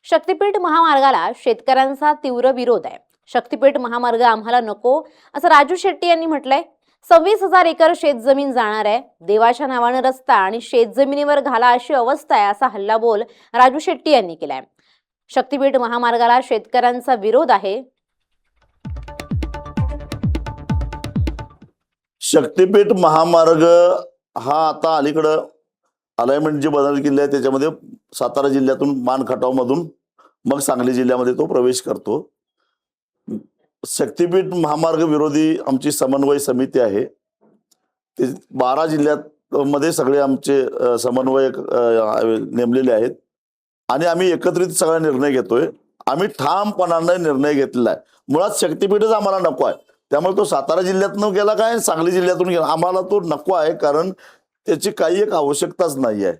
शक्तीपीठ महामार्गाला शेतकऱ्यांचा तीव्र विरोध आहे. शक्तीपीठ महामार्ग आम्हाला नको असं राजू शेट्टी यांनी म्हटलंय. 26,000 एकर शेतजमीन जाणार आहे. देवाच्या नावानं रस्ता आणि शेतजमिनीवर घाला अशी अवस्था आहे असा हल्लाबोल राजू शेट्टी यांनी केलाय. शक्तीपीठ महामार्गाला शेतकऱ्यांचा विरोध आहे. शक्तीपीठ महामार्ग हा आता अलीकडं अलाइनमेंट जी बदल केली आहे त्याच्यामध्ये सातारा जिल्ह्यातून मानखटाव मधून मग सांगली जिल्ह्यामध्ये तो प्रवेश करतो. शक्तीपीठ महामार्ग विरोधी आमची समन्वय समिती आहे. ते 12 जिल्ह्यात मध्ये सगळे आमचे समन्वयक नेमलेले आहेत आणि आम्ही एकत्रित सगळा निर्णय घेतोय. आम्ही ठामपणाने निर्णय घेतलेला आहे. मुळात शक्तीपीठच आम्हाला नको आहे. त्यामुळे तो सातारा जिल्ह्यातून गेला काय सांगली जिल्ह्यातून गेला आम्हाला तो नको आहे, कारण त्याची काही एक आवश्यकताच नाही आहे.